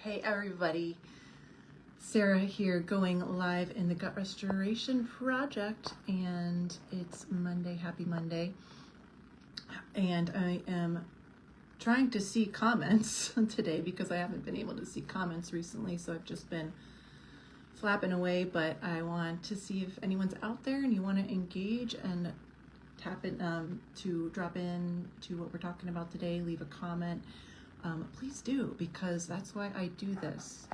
Hey everybody, Sarah here, going live in the Gut Restoration Project, and it's Monday, happy Monday, and I am trying to see comments today because I haven't been able to see comments recently, so I've just been flapping away, but I want to see if anyone's out there and you want to engage and tap in to drop in to what we're talking about today, leave a comment. Please do, because that's why I do this.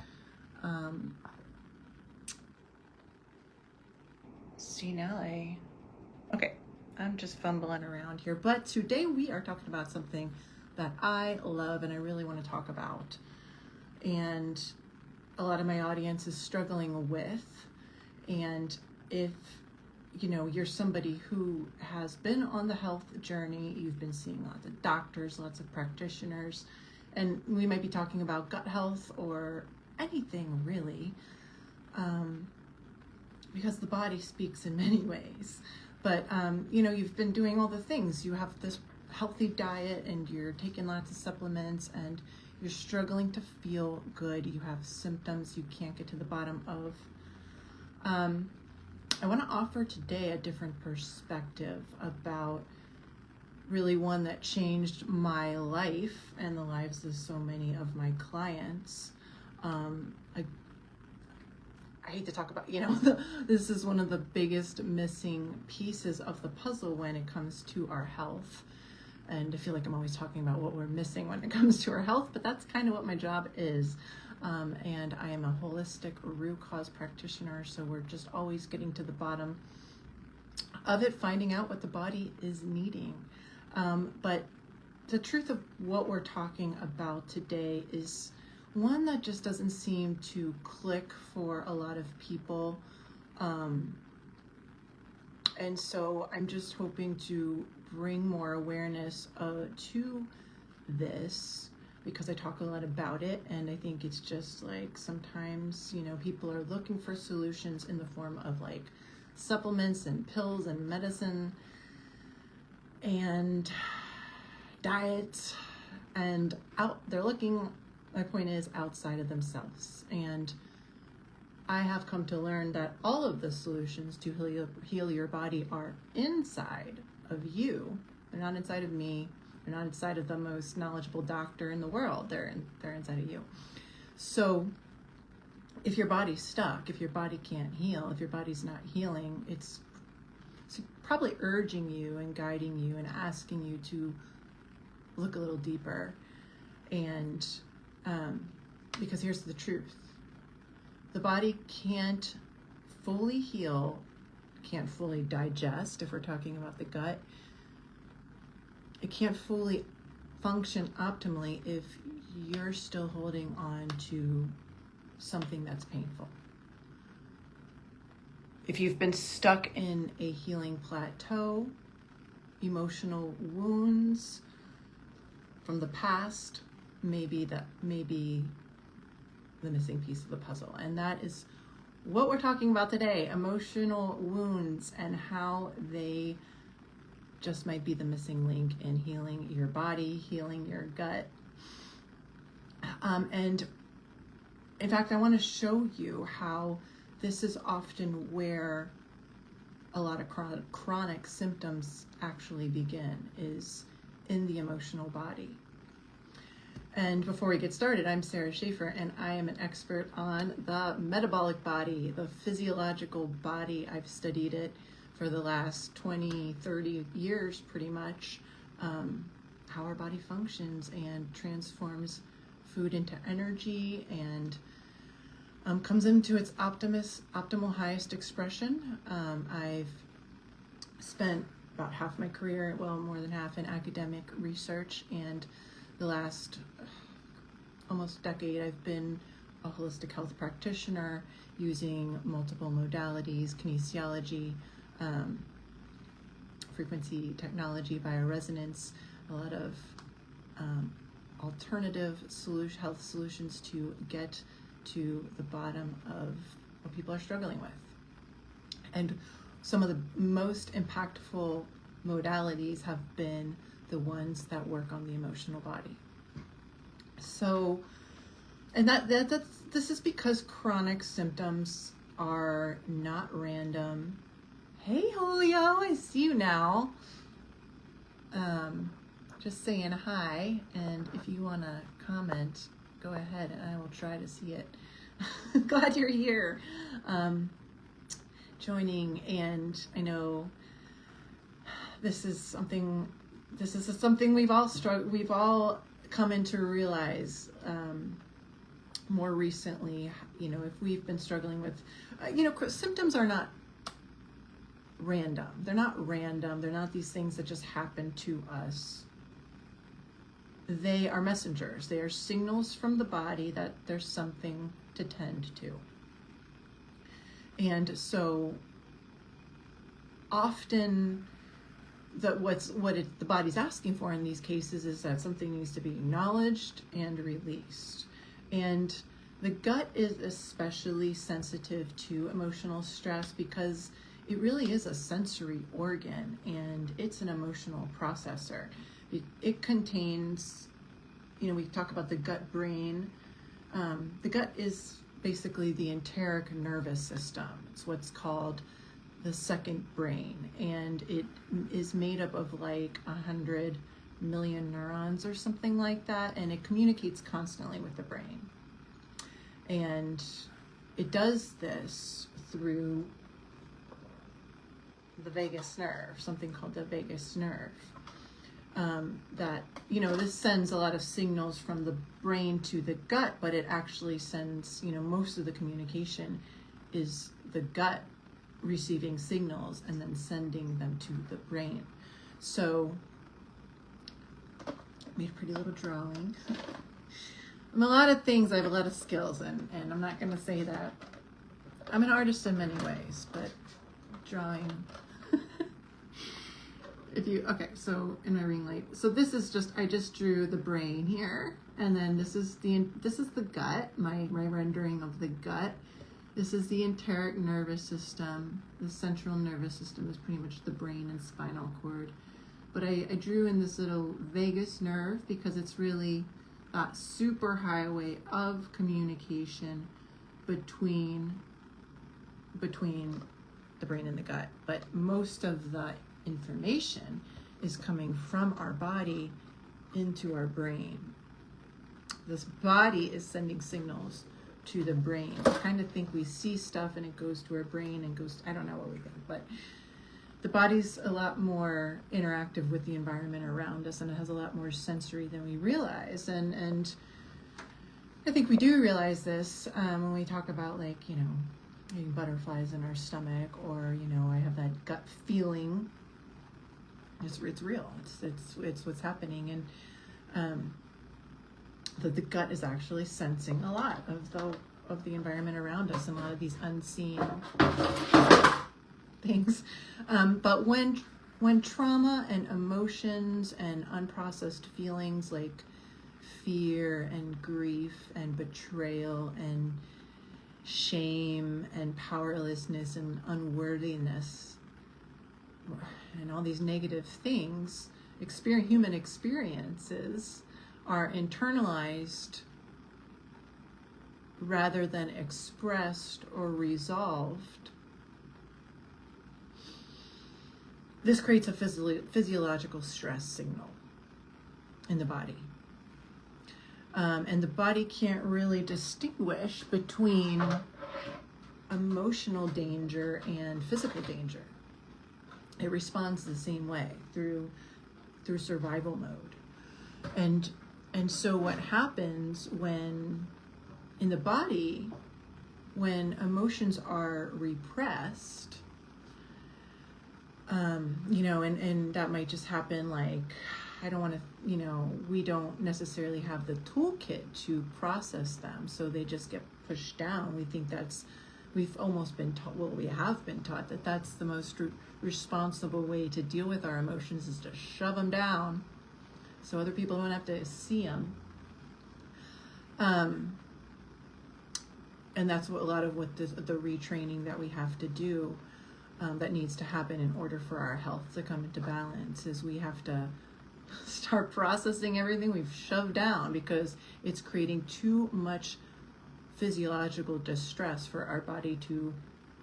Okay, I'm just fumbling around here, but today we are talking about something that I love and I really want to talk about, and a lot of my audience is struggling with. And if you're somebody who has been on the health journey, you've been seeing lots of doctors, lots of practitioners, and we might be talking about gut health or anything really, because the body speaks in many ways. But you've been doing all the things. You have this healthy diet and you're taking lots of supplements and you're struggling to feel good. You have symptoms you can't get to the bottom of. I want to offer today a different perspective about really one that changed my life and the lives of so many of my clients. I hate to talk about, this is one of the biggest missing pieces of the puzzle when it comes to our health. And I feel like I'm always talking about what we're missing when it comes to our health, but that's kind of what my job is. And I am a holistic root cause practitioner, so we're just always getting to the bottom of it, finding out what the body is needing. But the truth of what we're talking about today is one that just doesn't seem to click for a lot of people. And so I'm just hoping to bring more awareness to this, because I talk a lot about it, and I think it's just like sometimes, people are looking for solutions in the form of like supplements and pills and medicine and diets, and they're looking, my point is, outside of themselves. And I have come to learn that all of the solutions to heal your body are inside of you. They're not inside of me. They're not inside of the most knowledgeable doctor in the world. They're inside of you. So if your body's stuck, if your body can't heal, if your body's not healing, it's probably urging you and guiding you and asking you to look a little deeper. And because here's the truth. The body can't fully heal, can't fully digest, if we're talking about the gut. It can't fully function optimally if you're still holding on to something that's painful. If you've been stuck in a healing plateau, emotional wounds from the past may be the missing piece of the puzzle. And that is what we're talking about today, emotional wounds and how they just might be the missing link in healing your body, healing your gut. And in fact, I want to show you how this is often where a lot of chronic symptoms actually begin, is in the emotional body. And before we get started, I'm Sarah Schaefer, and I am an expert on the metabolic body, the physiological body. I've studied it for the last 20, 30 years, pretty much, how our body functions and transforms food into energy and comes into its optimal highest expression. I've spent about half my career, well, more than half, in academic research, and the last almost decade I've been a holistic health practitioner using multiple modalities, kinesiology, frequency technology, bioresonance, a lot of alternative health solutions to get to the bottom of what people are struggling with. And some of the most impactful modalities have been the ones that work on the emotional body. So And this is because chronic symptoms are not random. Hey, Julio, I see you now. Just saying hi, and if you want to comment, go ahead, and I will try to see it. Glad you're here, joining, and I know this is something we've all come into realize more recently. If we've been struggling with, symptoms are not random. They're not random. They're not these things that just happen to us. They are messengers. They are signals from the body that there's something to tend to. And so often the body's asking for in these cases is that something needs to be acknowledged and released. And the gut is especially sensitive to emotional stress because it really is a sensory organ, and it's an emotional processor. It contains, we talk about the gut brain. The gut is basically the enteric nervous system. It's what's called the second brain, and it is made up of like 100 million neurons or something like that, and it communicates constantly with the brain. And it does this through the vagus nerve, something called the vagus nerve. This sends a lot of signals from the brain to the gut, but it actually sends, most of the communication is the gut receiving signals and then sending them to the brain. So, I made a pretty little drawing. I'm a lot of things, I have a lot of skills, and I'm not going to say that I'm an artist in many ways, but drawing. So in my ring light, so this is I just drew the brain here, and then this is the gut, my rendering of the gut. This is the enteric nervous system. The central nervous system is pretty much the brain and spinal cord. But I drew in this little vagus nerve because it's really that super highway of communication between the brain and the gut. But most of the information is coming from our body into our brain. This body is sending signals to the brain. We kind of think we see stuff and it goes to our brain and goes, I don't know what we think, but the body's a lot more interactive with the environment around us, and it has a lot more sensory than we realize. And I think we do realize this when we talk about getting butterflies in our stomach, or I have that gut feeling. It's real. It's what's happening, and the gut is actually sensing a lot of the environment around us, and a lot of these unseen things. But when trauma and emotions and unprocessed feelings like fear and grief and betrayal and shame and powerlessness and unworthiness and all these negative things, human experiences are internalized rather than expressed or resolved, this creates a physiological stress signal in the body. And the body can't really distinguish between emotional danger and physical danger. It responds the same way through survival mode. And so what happens in the body, when emotions are repressed, and that might just happen I don't want to, we don't necessarily have the toolkit to process them, so they just get pushed down. We think we've almost been taught, we have been taught that that's the most responsible way to deal with our emotions, is to shove them down so other people don't have to see them. And that's a lot of the retraining that we have to do, that needs to happen in order for our health to come into balance, is we have to start processing everything we've shoved down, because it's creating too much physiological distress for our body to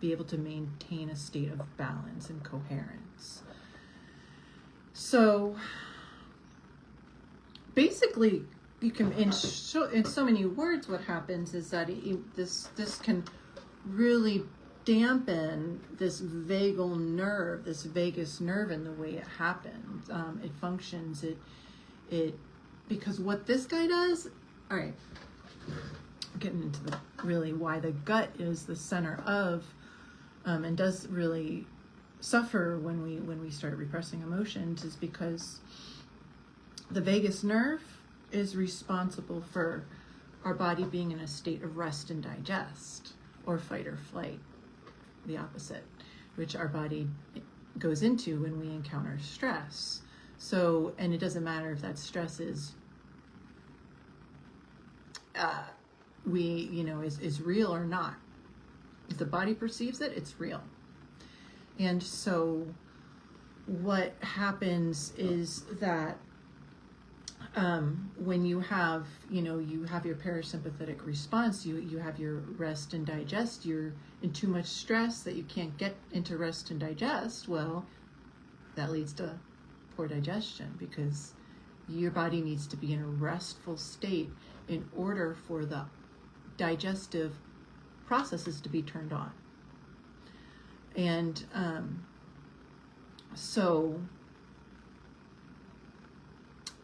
be able to maintain a state of balance and coherence. So basically, you can, in so many words, what happens is that this can really dampen this vagal nerve, this vagus nerve, in the way it happens. It functions. It because what this guy does. All right, getting into the really why the gut is the center of, and does really suffer when we start repressing emotions, is because the vagus nerve is responsible for our body being in a state of rest and digest, or fight or flight, the opposite, which our body goes into when we encounter stress. So, and it doesn't matter if that stress is is real or not. If the body perceives it, it's real. And so what happens is that when you have your parasympathetic response, you have your rest and digest, you're in too much stress that you can't get into rest and digest, well, that leads to poor digestion, because your body needs to be in a restful state in order for the digestive processes to be turned on. And so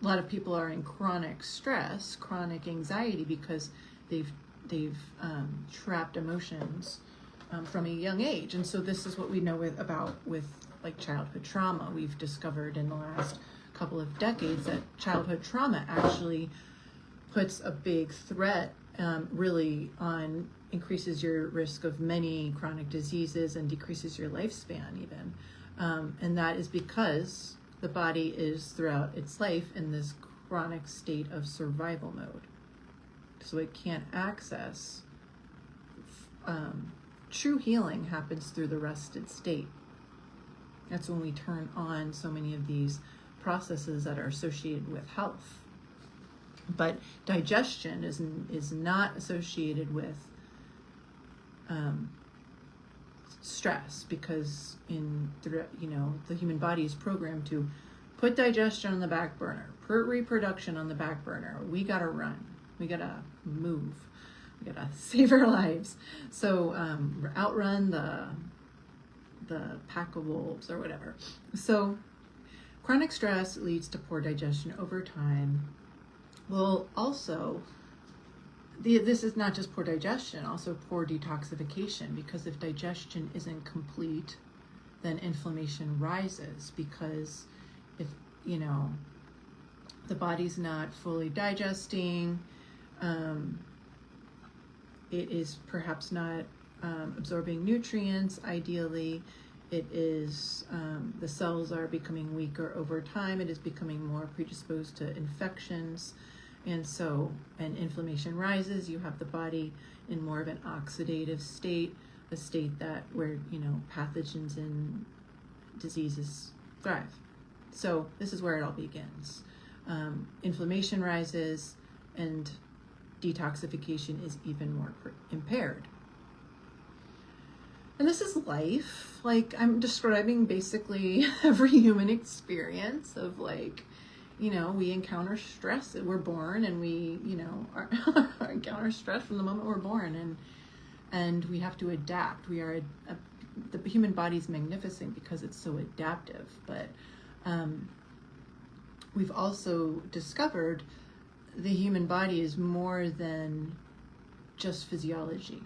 a lot of people are in chronic stress, chronic anxiety, because they've trapped emotions from a young age. And so this is what we know about like childhood trauma. We've discovered in the last couple of decades that childhood trauma actually puts a big threat, really increases your risk of many chronic diseases and decreases your lifespan even. And that is because the body is throughout its life in this chronic state of survival mode. So it can't access true healing happens through the rested state. That's when we turn on so many of these processes that are associated with health. But digestion is not associated with stress, because the human body is programmed to put digestion on the back burner, put reproduction on the back burner. We gotta run, we gotta move, we gotta save our lives. So outrun the pack of wolves or whatever. So chronic stress leads to poor digestion over time. Well, also, this is not just poor digestion, also poor detoxification, because if digestion isn't complete, then inflammation rises, because if, the body's not fully digesting, it is perhaps not absorbing nutrients, ideally. It is, the cells are becoming weaker over time. It is becoming more predisposed to infections. And inflammation rises. You have the body in more of an oxidative state, a state where pathogens and diseases thrive. So this is where it all begins. Inflammation rises, and detoxification is even more impaired. And this is life. Like, I'm describing basically every human experience of we encounter stress. We're born, and we, encounter stress from the moment we're born, and we have to adapt. We are the human body is magnificent because it's so adaptive. But we've also discovered the human body is more than just physiology,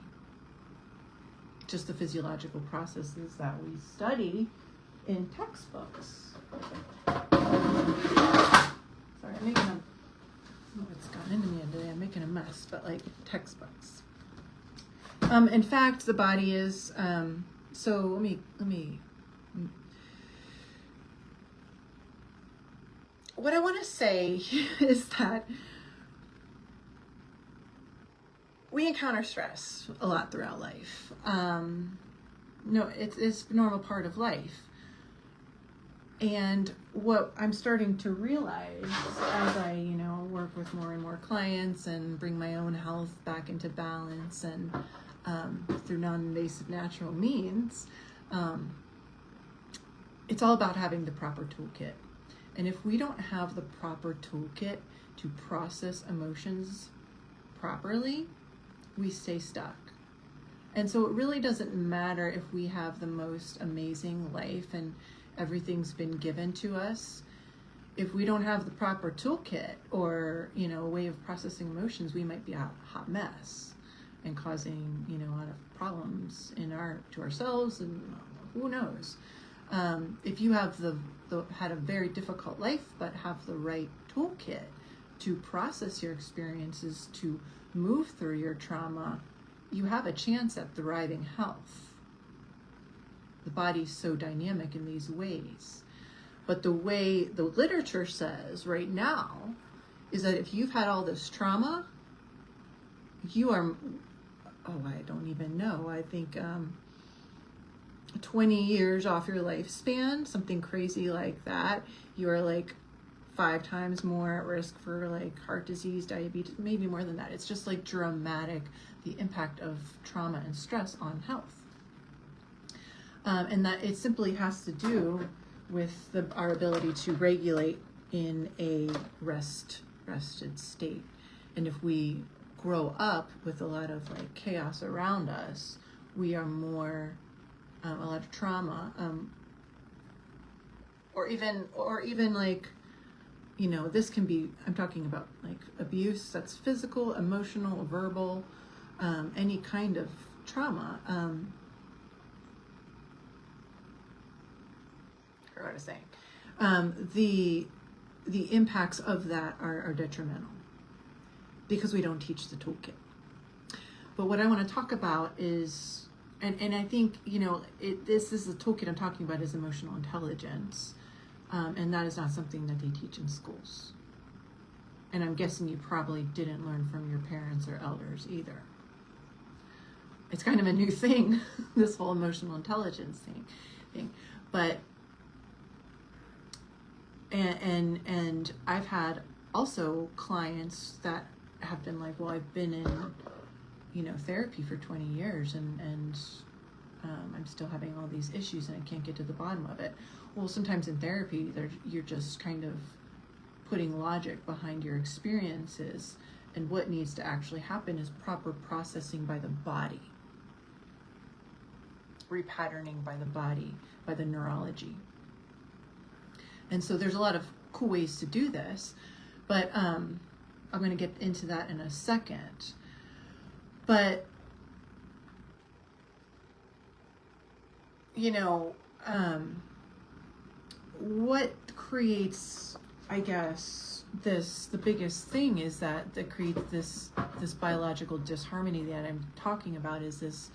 just the physiological processes that we study in textbooks. Sorry, I'm making what's gotten into me today. I'm making a mess, but textbooks. In fact, the body is. So let me. What I want to say is that we encounter stress a lot throughout life. No, it's a normal part of life. And what I'm starting to realize as I, work with more and more clients and bring my own health back into balance and through non-invasive natural means, it's all about having the proper toolkit. And if we don't have the proper toolkit to process emotions properly, we stay stuck. And so it really doesn't matter if we have the most amazing life and everything's been given to us. If we don't have the proper toolkit or, a way of processing emotions, we might be a hot mess and causing, a lot of problems to ourselves, and who knows. If you have had a very difficult life, but have the right toolkit to process your experiences, to move through your trauma, you have a chance at thriving health. The body's so dynamic in these ways. But the way the literature says right now is that if you've had all this trauma, you are, I don't even know, I think 20 years off your lifespan, something crazy like that. You are like 5 times more at risk for like heart disease, diabetes, maybe more than that. It's just like dramatic, the impact of trauma and stress on health. And that it simply has to do with our ability to regulate in a rested state. And if we grow up with a lot of like chaos around us, we are more a lot of trauma, or even like, this can be, I'm talking about like abuse that's physical, emotional, verbal, any kind of trauma. What I was saying, the impacts of that are detrimental because we don't teach the toolkit. But what I want to talk about is, and I think, this is the toolkit I'm talking about is emotional intelligence. And that is not something that they teach in schools. And I'm guessing you probably didn't learn from your parents or elders either. It's kind of a new thing, this whole emotional intelligence thing. But, and I've had also clients that have been like, well, I've been in, therapy for 20 years and I'm still having all these issues and I can't get to the bottom of it. Well, sometimes in therapy, you're just kind of putting logic behind your experiences, and what needs to actually happen is proper processing by the body, repatterning by the body, by the neurology. And so there's a lot of cool ways to do this, but I'm going to get into that in a second. But what creates, I guess, the biggest thing is that creates this biological disharmony that I'm talking about is this.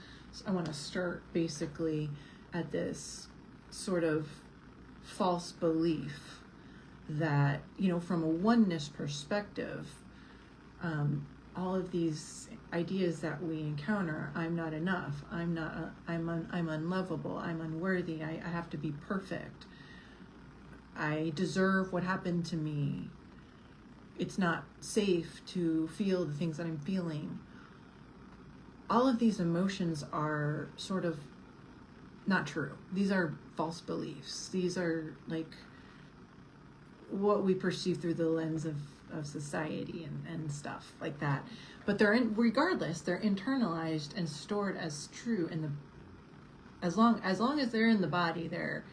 I want to start basically at this sort of false belief that, from a oneness perspective, all of these ideas that we encounter, I'm not enough, I'm unlovable, I'm unworthy, I have to be perfect, I deserve what happened to me, it's not safe to feel the things that I'm feeling. All of these emotions are sort of not true. These are false beliefs. These are like what we perceive through the lens of society and stuff like that. But regardless, they're internalized and stored as true as long as they're in the body, they're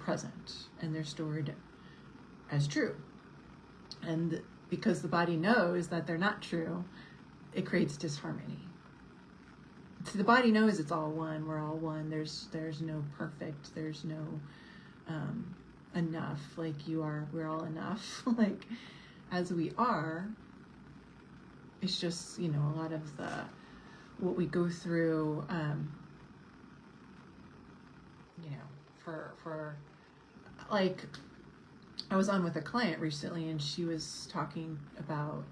present and they're stored as true. And because the body knows that they're not true, it creates disharmony. So the body knows it's all one. We're all one. There's no perfect. There's no enough. Like we're all enough. Like as we are. It's just, a lot of what we go through, for like, I was on with a client recently and she was talking about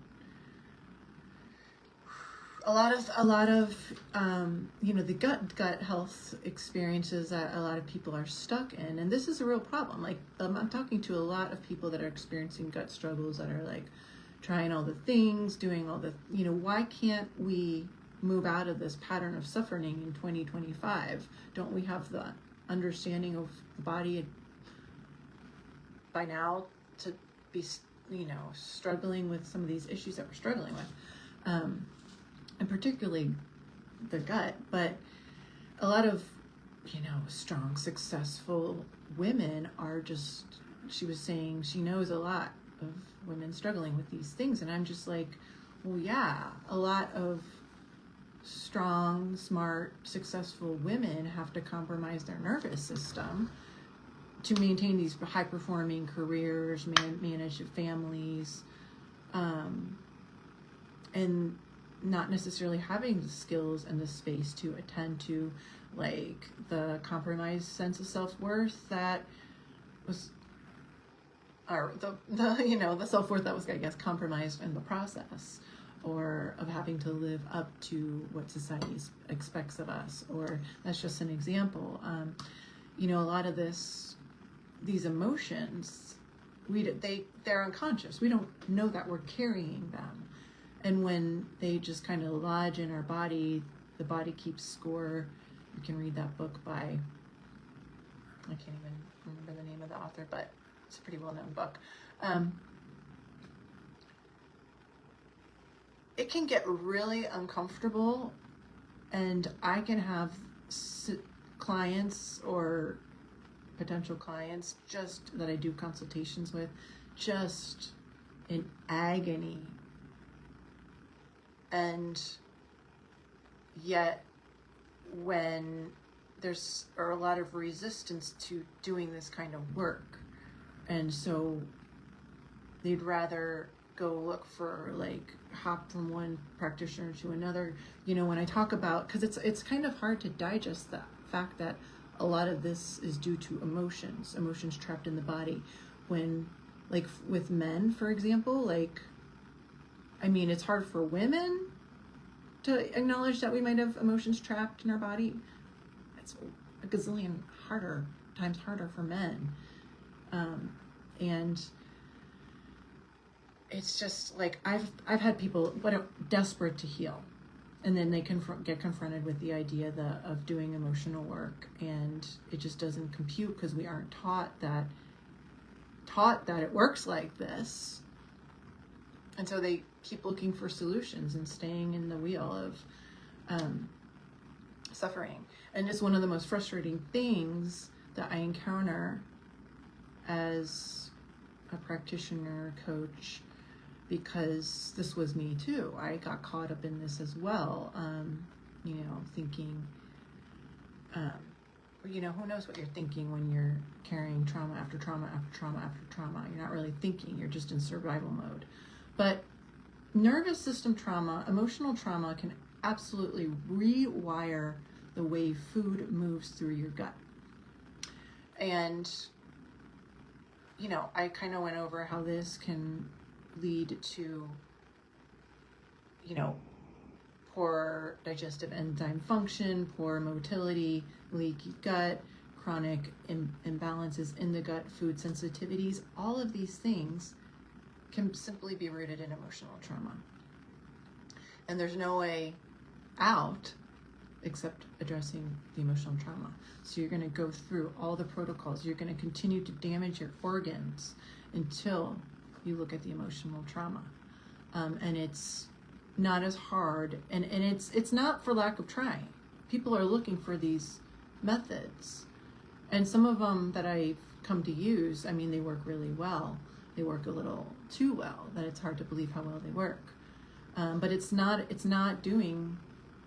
a lot of the gut health experiences that a lot of people are stuck in, and this is a real problem. Like I'm talking to a lot of people that are experiencing gut struggles, that are like trying all the things, doing all the, why can't we move out of this pattern of suffering in 2025? Don't we have the understanding of the body by now to be, struggling with some of these issues that we're struggling with, and particularly the gut? But a lot of, strong, successful women are just, she was saying she knows a lot of women struggling with these things, and I'm just like, well, yeah, a lot of strong, smart, successful women have to compromise their nervous system to maintain these high-performing careers, manage families, and not necessarily having the skills and the space to attend to, like, the compromised sense of self-worth that was, or the self-worth that was, I guess, compromised in the process, or of having to live up to what society expects of us. Or that's just an example. A lot of these emotions, they're unconscious. We don't know that we're carrying them. And when they just kind of lodge in our body, the body keeps score. You can read that book by, I can't even remember the name of the author, but it's a pretty well-known book. It can get really uncomfortable, and I can have clients or potential clients just that I do consultations with, just in agony, and yet when there's a lot of resistance to doing this kind of work, and so they'd rather go look for, like, hop from one practitioner to another. When I talk about, because it's kind of hard to digest the fact that a lot of this is due to emotions trapped in the body. When, like, with men, for example, it's hard for women to acknowledge that we might have emotions trapped in our body. It's a gazillion times harder for men. And it's just like, I've had people desperate to heal, and then they get confronted with the idea of doing emotional work, and it just doesn't compute because we aren't taught that it works like this. And so they keep looking for solutions and staying in the wheel of suffering. And it's one of the most frustrating things that I encounter as a practitioner, coach, because this was me too. I got caught up in this as well, thinking, who knows what you're thinking when you're carrying trauma after trauma after trauma after trauma. You're not really thinking, you're just in survival mode. But nervous system trauma, emotional trauma, can absolutely rewire the way food moves through your gut. And, I kind of went over how this can lead to, poor digestive enzyme function, poor motility, leaky gut, chronic imbalances in the gut, food sensitivities. All of these things can simply be rooted in emotional trauma. And there's no way out except addressing the emotional trauma. So you're going to go through all the protocols. You're going to continue to damage your organs until you look at the emotional trauma. And it's not as hard, and it's not for lack of trying. People are looking for these methods, and some of them that I've come to use, they work really well. They work a little too well that it's hard to believe how well they work. But it's not doing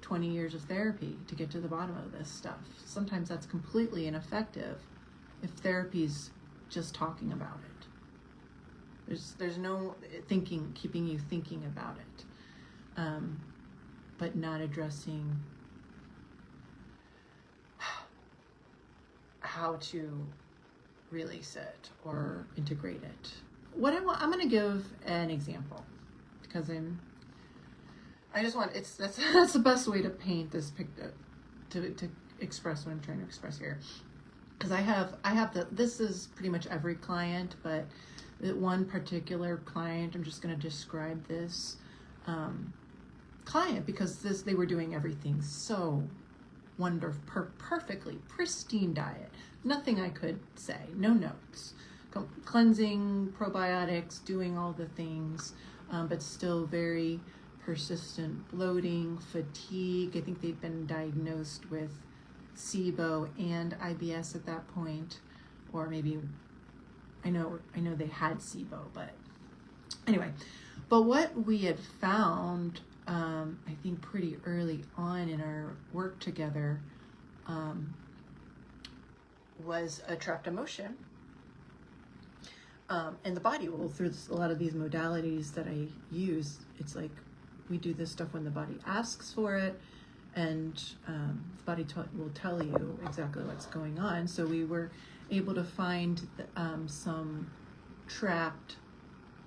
20 years of therapy to get to the bottom of this stuff. Sometimes that's completely ineffective if therapy's just talking about it. There's no thinking, keeping you thinking about it, but not addressing how to release it or integrate it. I'm going to give an example, because I just want, that's the best way to paint this picture, to express what I'm trying to express here. Because I have this is pretty much every client, but one particular client, I'm just going to describe this client, because they were doing everything so wonderful, perfectly pristine diet, nothing I could say, no notes, cleansing, probiotics, doing all the things, but still very persistent bloating, fatigue. I think they've been diagnosed with SIBO and IBS at that point, or maybe I know they had SIBO, but anyway. But what we had found, I think pretty early on in our work together, was a trapped emotion in the body. Well, through a lot of these modalities that I use, it's like we do this stuff when the body asks for it, and the body will tell you exactly what's going on. So we were able to find some trapped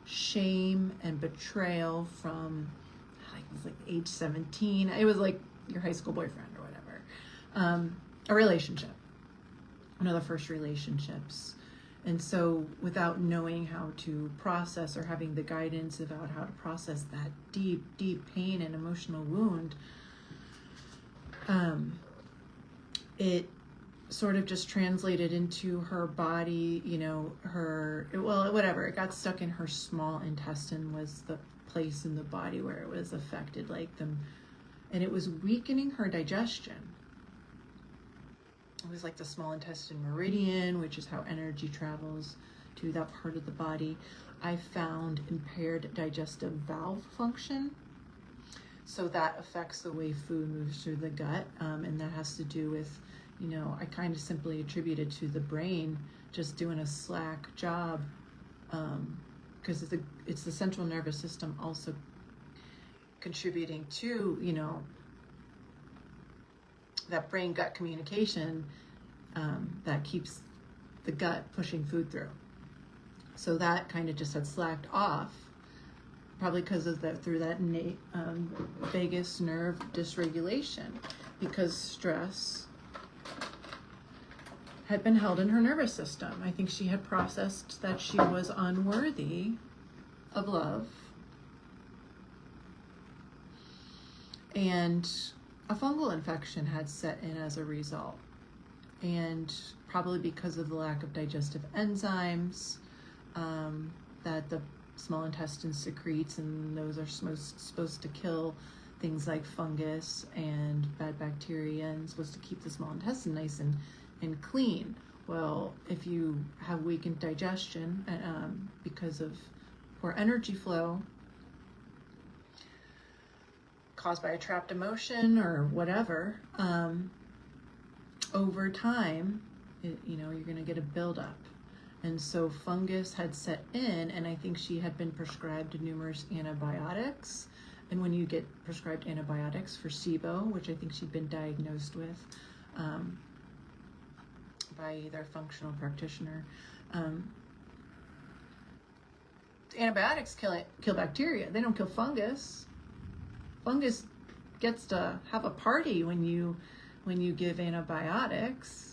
shame and betrayal from, it was like age 17. It was like your high school boyfriend or whatever. A relationship, one of the first relationships. And so without knowing how to process, or having the guidance about how to process that deep, deep pain and emotional wound, it sort of just translated into her body, whatever. It got stuck in her small intestine, was the place in the body where it was affected, and it was weakening her digestion. It was like the small intestine meridian, which is how energy travels to that part of the body. I found impaired digestive valve function. So that affects the way food moves through the gut. And that has to do with, I kind of simply attributed to the brain just doing a slack job. Because it's the central nervous system also contributing to, that brain-gut communication that keeps the gut pushing food through. So that kind of just had slacked off, probably because of through that vagus nerve dysregulation, because stress had been held in her nervous system. I think she had processed that she was unworthy of love, and a fungal infection had set in as a result, and probably because of the lack of digestive enzymes that the small intestine secretes, and those are supposed to kill things like fungus and bad bacteria, and supposed to keep the small intestine nice and clean. Well, if you have weakened digestion because of poor energy flow, caused by a trapped emotion or whatever, over time, you're going to get a buildup. And so fungus had set in, and I think she had been prescribed numerous antibiotics. And when you get prescribed antibiotics for SIBO, which I think she'd been diagnosed with by their functional practitioner, antibiotics kill bacteria. They don't kill fungus. Fungus gets to have a party when you give antibiotics.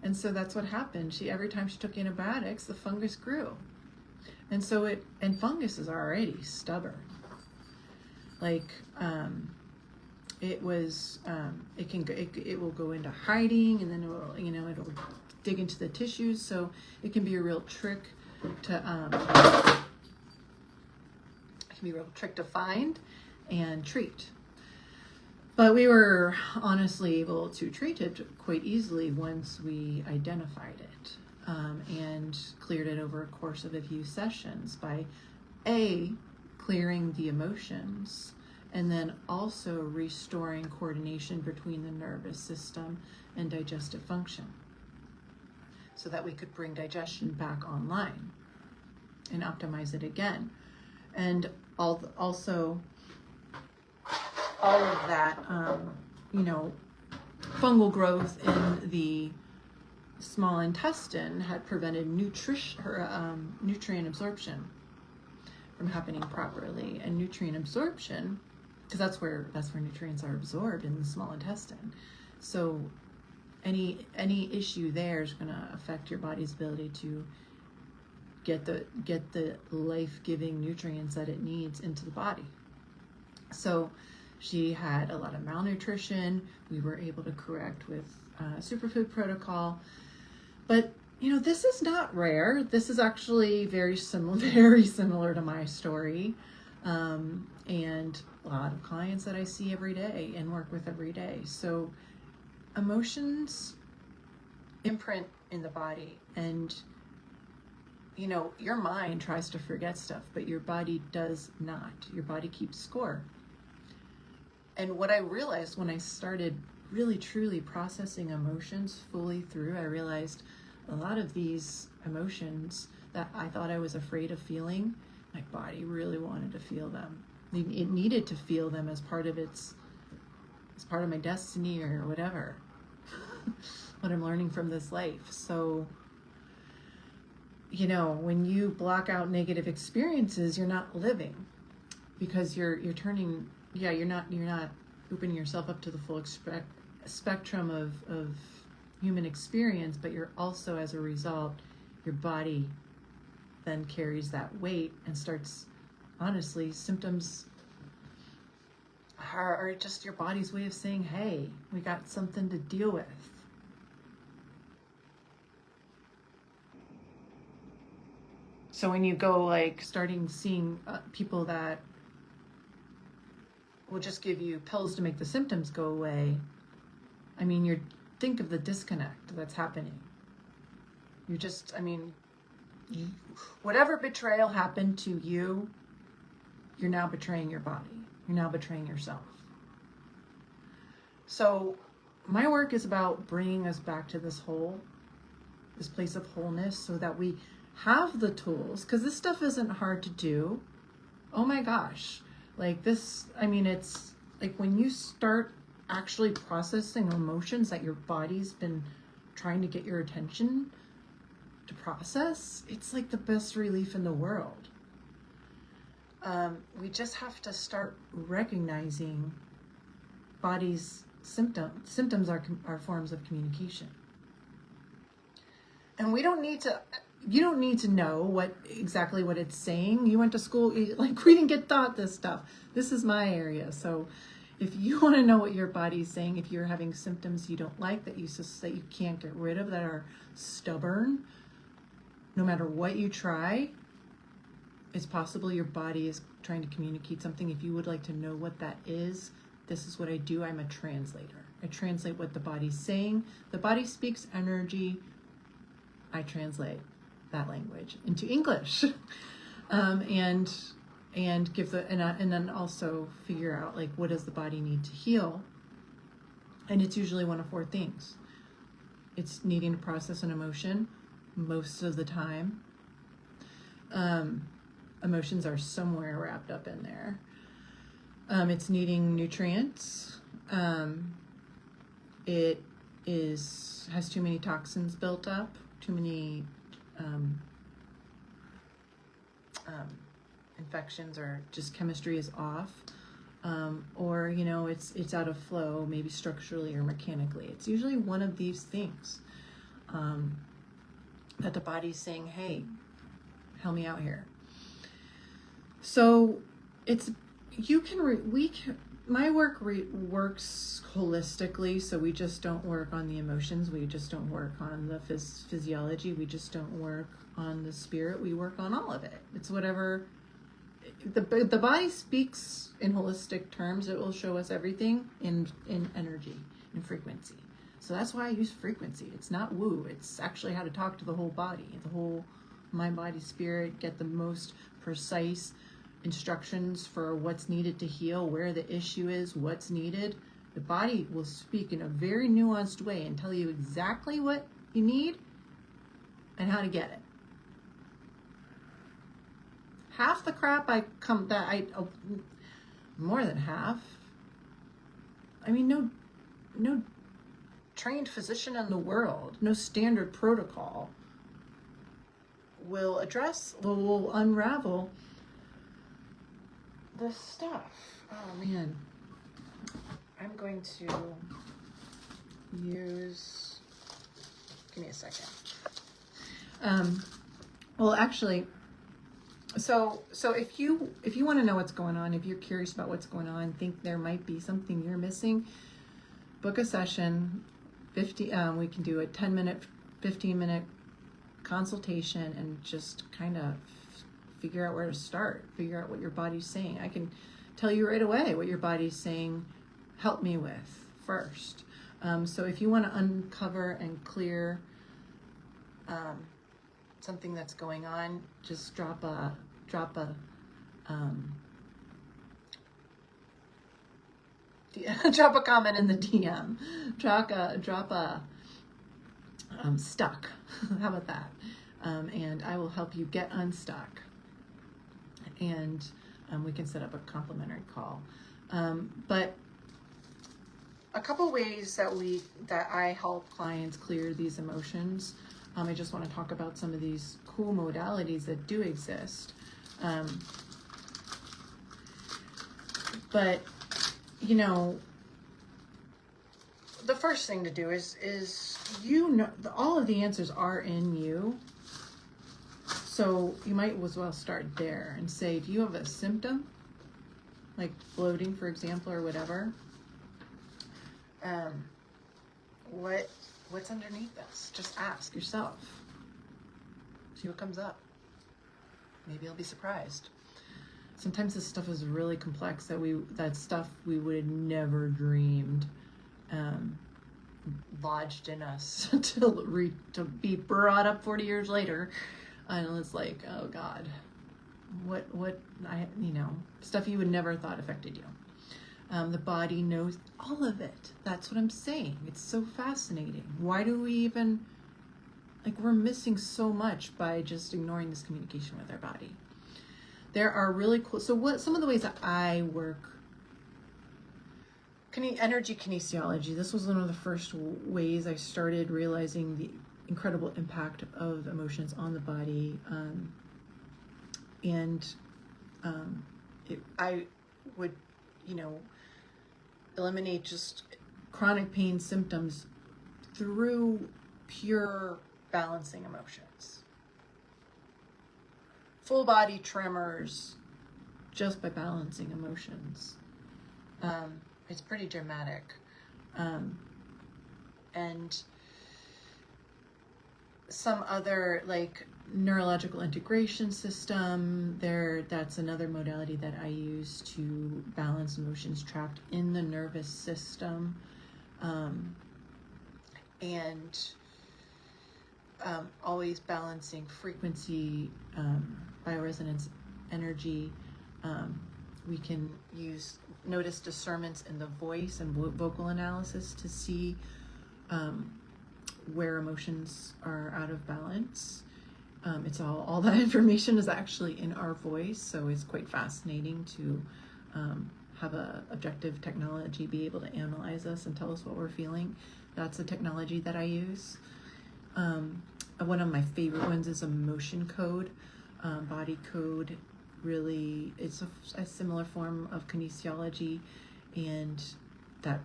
And so that's what happened. Every time she took antibiotics, the fungus grew. And so fungus is already stubborn. It will go into hiding, and then it'll dig into the tissues. So it can be a real trick to find and treat. But we were honestly able to treat it quite easily once we identified it, and cleared it over a course of a few sessions by clearing the emotions, and then also restoring coordination between the nervous system and digestive function, so that we could bring digestion back online and optimize it again. And also all of that, fungal growth in the small intestine had prevented nutrient absorption from happening properly. And nutrient absorption because that's where nutrients are absorbed, in the small intestine. So any issue there is going to affect your body's ability to get the life-giving nutrients that it needs into the body. So she had a lot of malnutrition. We were able to correct with superfood protocol. But this is not rare. This is actually very similar to my story, and a lot of clients that I see every day and work with every day. So emotions imprint in the body, and your mind tries to forget stuff, but your body does not. Your body keeps score. And what I realized when I started really truly processing emotions fully through, I realized a lot of these emotions that I thought I was afraid of feeling, my body really wanted to feel them. It needed to feel them as part of my destiny or whatever. What I'm learning from this life. So, when you block out negative experiences, you're not living, because you're not opening yourself up to the full spectrum of human experience, but you're also, as a result, your body then carries that weight and starts, honestly, symptoms are just your body's way of saying, hey, we got something to deal with. So when you go starting seeing people that will just give you pills to make the symptoms go away, think of the disconnect that's happening. Whatever betrayal happened to you, you're now betraying your body. You're now betraying yourself. So my work is about bringing us back to this place of wholeness, so that we have the tools, because this stuff isn't hard to do. Oh my gosh. It's like when you start actually processing emotions that your body's been trying to get your attention to process, it's like the best relief in the world. We just have to start recognizing body's symptoms. Symptoms are forms of communication. And you don't need to know exactly what it's saying. You went to school, we didn't get taught this stuff. This is my area. So if you want to know what your body's saying, if you're having symptoms you don't like, that you can't get rid of, that are stubborn, no matter what you try, it's possible your body is trying to communicate something. If you would like to know what that is, this is what I do. I'm a translator. I translate what the body's saying. The body speaks energy. I translate that language into English, and then also figure out what does the body need to heal. And it's usually one of four things. It's needing to process an emotion most of the time. Emotions are somewhere wrapped up in there. It's needing nutrients. It has too many toxins built up, too many infections, or just chemistry is off, or it's out of flow, maybe structurally or mechanically. It's usually one of these things that the body's saying, hey, help me out here. So my work works holistically. So we just don't work on the emotions. We just don't work on the physiology. We just don't work on the spirit. We work on all of it. It's whatever the body speaks in holistic terms. It will show us everything in energy, in frequency. So that's why I use frequency. It's not woo. It's actually how to talk to the whole body, the whole mind, body, spirit, get the most precise instructions for what's needed to heal, where the issue is, what's needed. The body will speak in a very nuanced way and tell you exactly what you need and how to get it. Half the crap more than half. No trained physician in the world, no standard protocol will unravel this stuff. Oh man, I'm going to use, give me a second. Well, actually, so if you want to know what's going on, if you're curious about what's going on, think there might be something you're missing, book a session. We can do a 10-minute, 15-minute consultation and just kind of figure out where to start, figure out what your body's saying. I can tell you right away what your body's saying, help me with first. So if you want to uncover and clear something that's going on, just drop a drop a comment in the DM. Drop a stuck. How about that? And I will help you get unstuck. And we can set up a complimentary call. But a couple ways that I help clients clear these emotions. I just want to talk about some of these cool modalities that do exist. But you know, the first thing to do is all of the answers are in you. So you might as well start there and say, if you have a symptom, like bloating, for example, or whatever, what's underneath this? Just ask yourself. See what comes up. Maybe you'll be surprised. Sometimes this stuff is really complex that stuff we would have never dreamed lodged in us to be brought up 40 years later. And it's like, oh God, stuff you would never thought affected you. The body knows all of it. That's what I'm saying. It's so fascinating. Why do we even, we're missing so much by just ignoring this communication with our body. There are really cool, some of the ways that I work, energy kinesiology. This was one of the first ways I started realizing the incredible impact of emotions on the body. I would, eliminate just chronic pain symptoms through pure balancing emotions. Full body tremors just by balancing emotions. It's pretty dramatic. And some other neurological integration system that's another modality that I use to balance emotions trapped in the nervous system. Always balancing frequency, bioresonance energy. We can notice discernments in the voice and vocal analysis to see where emotions are out of balance. It's all that information is actually in our voice, so it's quite fascinating to have a objective technology be able to analyze us and tell us what we're feeling. That's a technology that I use. One of my favorite ones is emotion code, body code. Really, it's a similar form of kinesiology, and that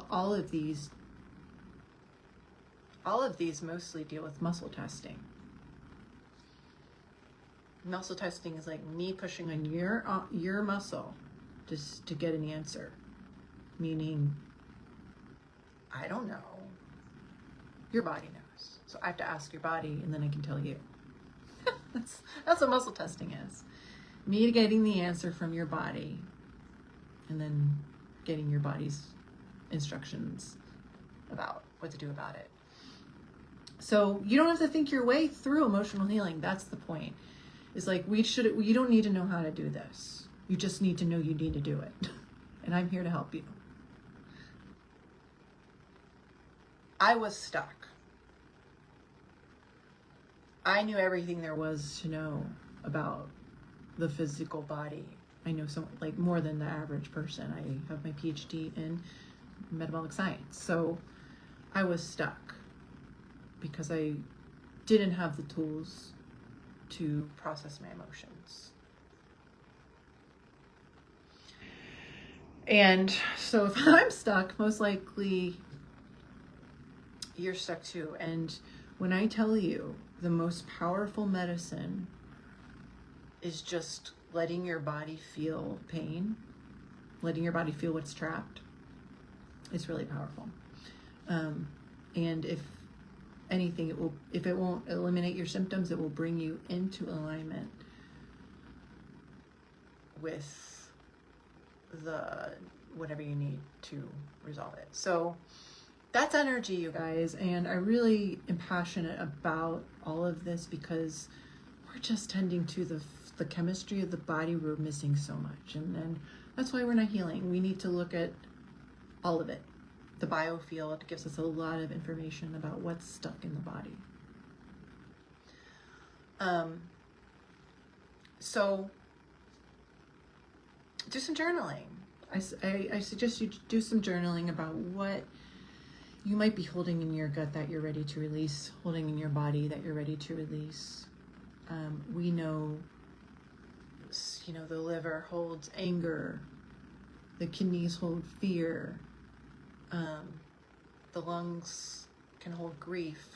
all of these mostly deal with muscle testing. Muscle testing is like me pushing on your muscle just to get an answer, meaning I don't know. Your body knows, so I have to ask your body, and then I can tell you. That's what muscle testing is. Me getting the answer from your body, and then getting your body's instructions about what to do about it. So you don't have to think your way through emotional healing. That's the point. It's you don't need to know how to do this. You just need to know you need to do it. And I'm here to help you. I was stuck. I knew everything there was to know about the physical body. I know more than the average person. I have my PhD in metabolic science. So I was stuck because I didn't have the tools to process my emotions. And so if I'm stuck, most likely you're stuck too. And when I tell you the most powerful medicine is just letting your body feel pain, letting your body feel what's trapped, it's really powerful. And if anything, if it won't eliminate your symptoms, it will bring you into alignment with the whatever you need to resolve it. So that's energy, you guys, and I really am passionate about all of this because we're just tending to the chemistry of the body. We're missing so much, and that's why we're not healing. We need to look at all of it. The biofield gives us a lot of information about what's stuck in the body. So do some journaling. I suggest you do some journaling about what you might be holding in your gut that you're ready to release, holding in your body that you're ready to release. We know, the liver holds anger, the kidneys hold fear, the lungs can hold grief.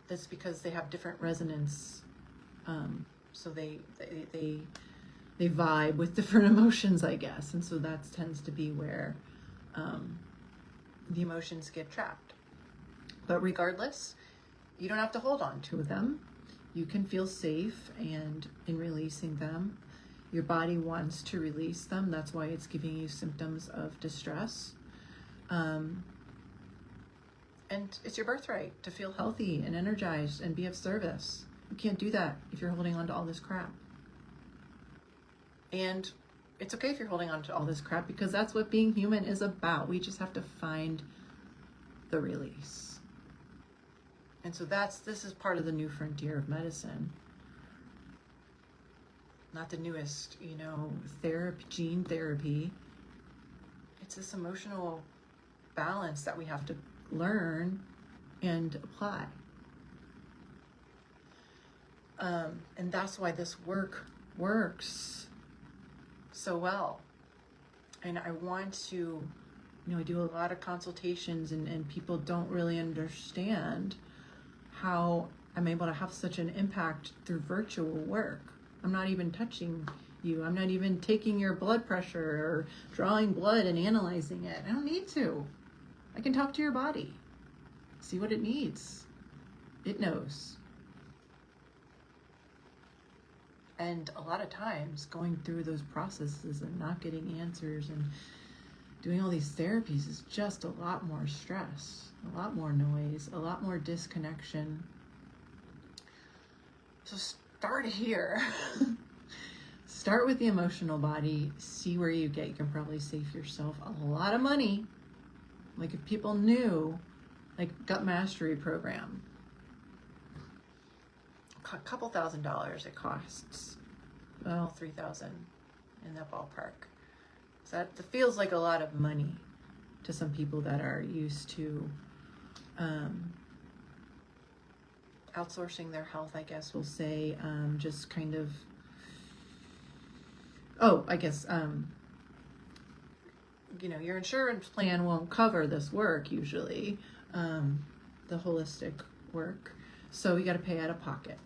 That's because they have different resonance. So they vibe with different emotions, I guess. And so that tends to be where the emotions get trapped. But regardless, you don't have to hold on to them. You can feel safe and in releasing them. Your body wants to release them. That's why it's giving you symptoms of distress. And it's your birthright to feel healthy and energized and be of service. You can't do that if you're holding on to all this crap. And it's okay if you're holding on to all this crap, because that's what being human is about. We just have to find the release. And so this is part of the new frontier of medicine. Not the newest, therapy, gene therapy. It's this emotional balance that we have to learn and apply. And that's why this work works so well. And I want to, I do a lot of consultations, and people don't really understand how I'm able to have such an impact through virtual work. I'm not even touching you. I'm not even taking your blood pressure or drawing blood and analyzing it. I don't need to. I can talk to your body, see what it needs. It knows. And a lot of times going through those processes and not getting answers and doing all these therapies is just a lot more stress, a lot more noise, a lot more disconnection. So start here. Start with the emotional body, see where you get. You can probably save yourself a lot of money. Like if people knew, like gut mastery program, a couple $1,000 it costs. Well, $3,000 in that ballpark. So that feels like a lot of money to some people that are used to outsourcing their health, I guess we'll say, just kind of, your insurance plan won't cover this work usually, the holistic work. So you got to pay out of pocket.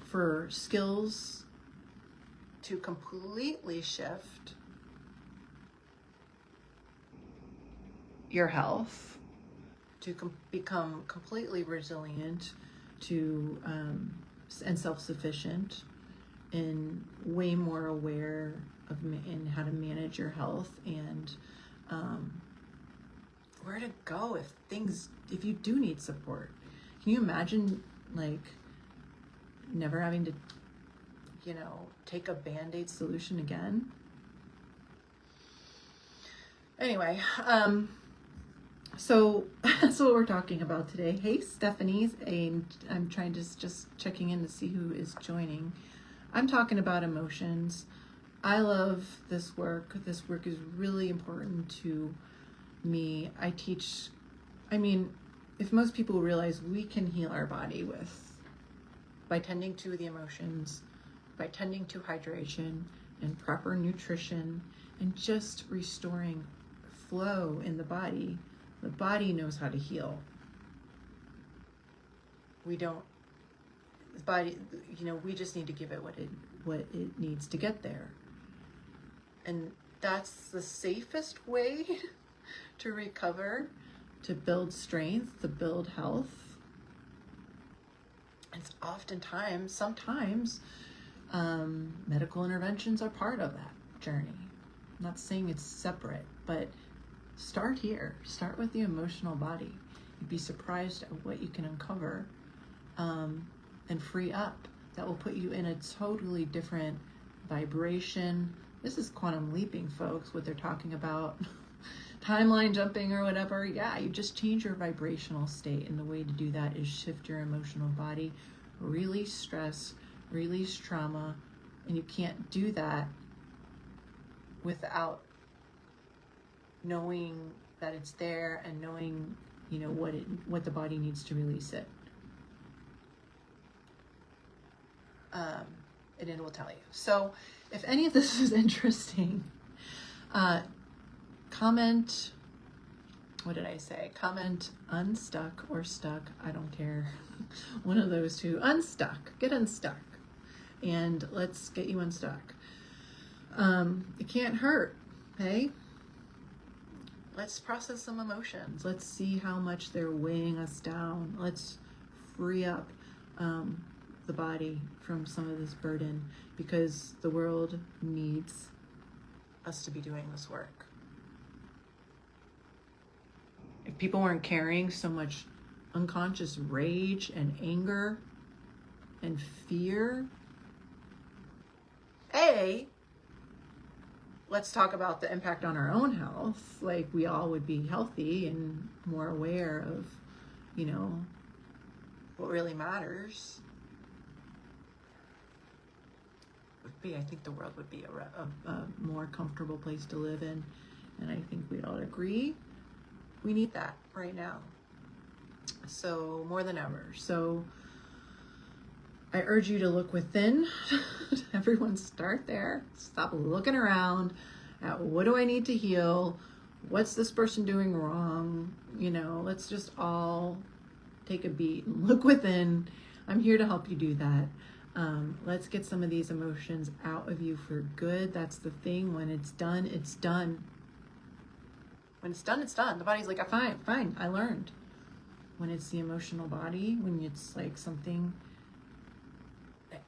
For skills to completely shift your health, to become completely resilient, to and self-sufficient, and way more aware of in how to manage your health, and where to go if you do need support. Can you imagine never having to take a Band-Aid solution again? Anyway, so that's what we're talking about today. Hey, Stephanie, and I'm trying to just checking in to see who is joining. I'm talking about emotions. I love this work. This work is really important to me. If most people realize we can heal our body by tending to the emotions, by tending to hydration and proper nutrition and just restoring flow in the body. The body knows how to heal. We don't, the body, we just need to give it what it needs to get there. And that's the safest way to recover, to build strength, to build health. And sometimes medical interventions are part of that journey. I'm not saying it's separate, but start here. Start with the emotional body. You'd be surprised at what you can uncover and free up. That will put you in a totally different vibration. This is quantum leaping, folks, what they're talking about. Timeline jumping or whatever. Yeah, you just change your vibrational state, and the way to do that is shift your emotional body, release stress, release trauma, and you can't do that without knowing that it's there and knowing, what the body needs to release it. And it will tell you. So if any of this is interesting, comment, what did I say? Comment unstuck or stuck. I don't care. One of those two. Unstuck. Get unstuck. And let's get you unstuck. It can't hurt. Hey? Let's process some emotions. Let's see how much they're weighing us down. Let's free up the body from some of this burden, because the world needs us to be doing this work. If people weren't carrying so much unconscious rage and anger and fear, let's talk about the impact on our own health. Like, we all would be healthy and more aware of, what really matters. I think the world would be a more comfortable place to live in. And I think we'd all agree we need that right now. So more than ever. So I urge you to look within. Everyone start there. Stop looking around at what do I need to heal? What's this person doing wrong? Let's just all take a beat and look within. I'm here to help you do that. Let's get some of these emotions out of you for good. That's the thing. When it's done, it's done. When it's done, it's done. The body's like, fine, I learned. When it's the emotional body, when it's like something,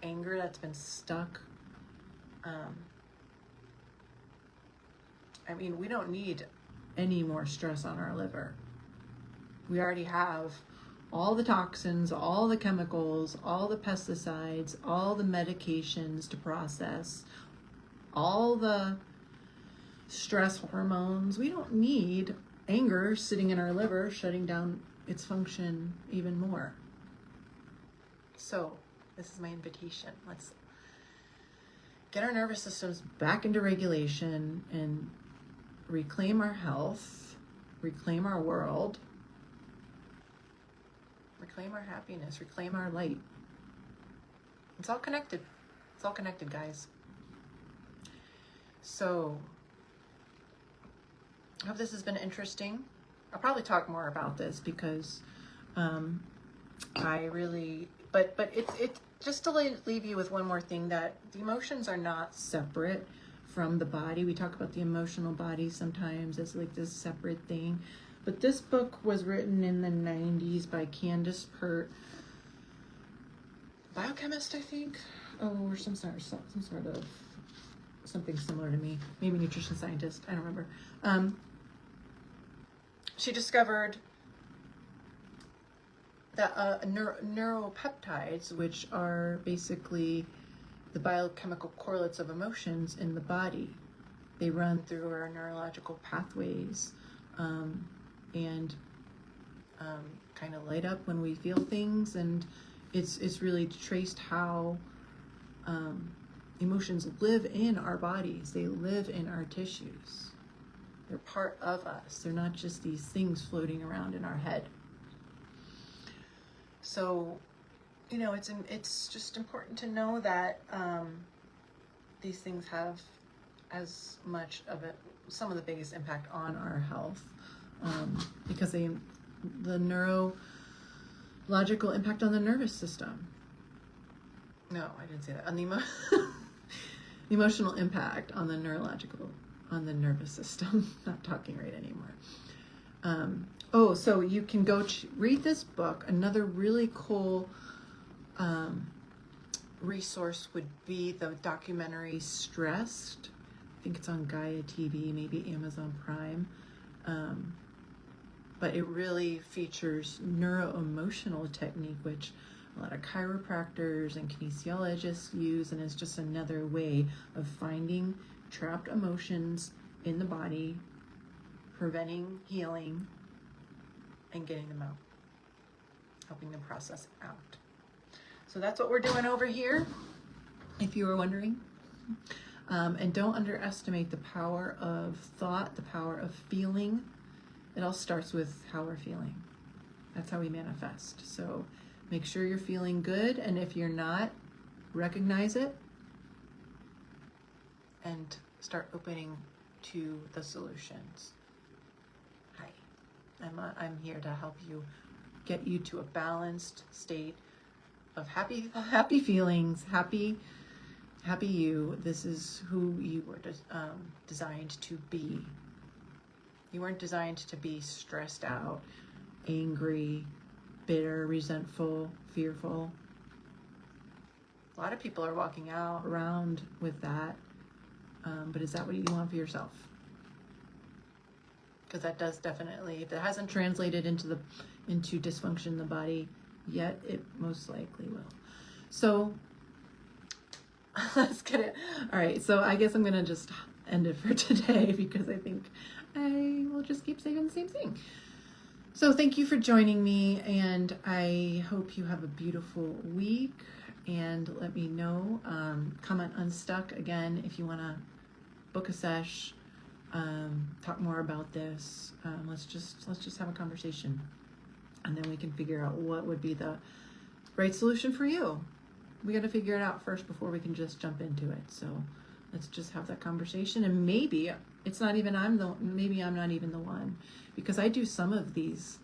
anger that's been stuck. We don't need any more stress on our liver. We already have all the toxins, all the chemicals, all the pesticides, all the medications to process, all the stress hormones. We don't need anger sitting in our liver, shutting down its function even more. So this is my invitation. Let's get our nervous systems back into regulation and reclaim our health, reclaim our world, reclaim our happiness, reclaim our light. It's all connected. It's all connected, guys. So I hope this has been interesting. I'll probably talk more about this because but it's just to leave you with one more thing, that the emotions are not separate from the body. We talk about the emotional body sometimes as like this separate thing. But this book was written in the 90s by Candace Pert, biochemist, I think, or some sort of something similar to me, maybe nutrition scientist. I don't remember. She discovered that neuropeptides, which are basically the biochemical correlates of emotions in the body, they run through our neurological pathways. And kind of light up when we feel things, and it's really traced how emotions live in our bodies. They live in our tissues. They're part of us. They're not just these things floating around in our head. So, it's just important to know that these things have as much of it, some of the biggest impact on our health, because the neurological impact on the nervous system. No, I didn't say that. On the The emotional impact on the on the nervous system. Not talking right anymore. So you can go read this book. Another really cool resource would be the documentary Stressed. I think it's on Gaia TV, maybe Amazon Prime. But it really features neuroemotional technique, which a lot of chiropractors and kinesiologists use, and it's just another way of finding trapped emotions in the body, preventing healing, and getting them out, helping them process out. So that's what we're doing over here, if you were wondering. And don't underestimate the power of thought, the power of feeling. It all starts with how we're feeling. That's how we manifest. So make sure you're feeling good, and if you're not, recognize it and start opening to the solutions. Hi, I'm here to help you get you to a balanced state of happy feelings, happy you. This is who you were designed to be. You weren't designed to be stressed out, angry, bitter, resentful, fearful. A lot of people are walking around with that. But is that what you want for yourself? Because that does definitely, if it hasn't translated into dysfunction in the body yet, it most likely will. So let's get it. All right, so I guess I'm gonna just end it for today, because I think I will just keep saying the same thing. So thank you for joining me, and I hope you have a beautiful week, and let me know. Comment Unstuck again if you want to book a sesh, talk more about this. Let's just have a conversation, and then we can figure out what would be the right solution for you. We got to figure it out first before we can just jump into it. So let's just have that conversation, and maybe it's not even maybe I'm not even the one, because I do some of these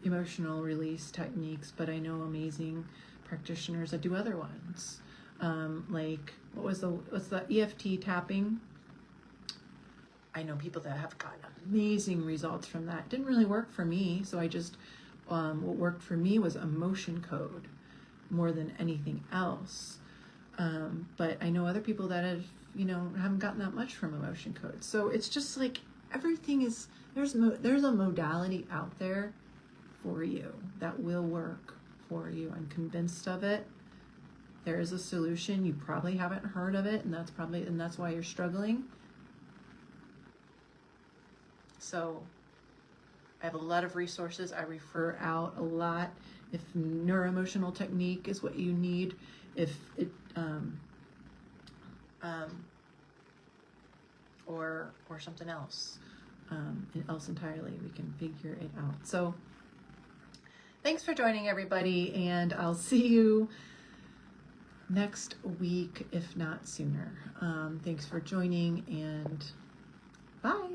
emotional release techniques, but I know amazing practitioners that do other ones. Like what's the EFT tapping? I know people that have gotten amazing results from that. It didn't really work for me, so I just what worked for me was emotion code more than anything else. But I know other people that have haven't gotten that much from emotion code. So it's just like everything is there's a modality out there for you that will work for you. I'm convinced of it. There is a solution. You probably haven't heard of it, and that's why you're struggling. So I have a lot of resources. I refer out a lot. If neuroemotional technique is what you need, if it or something else entirely, we can figure it out. So thanks for joining, everybody, and I'll see you next week, if not sooner. Thanks for joining, and bye.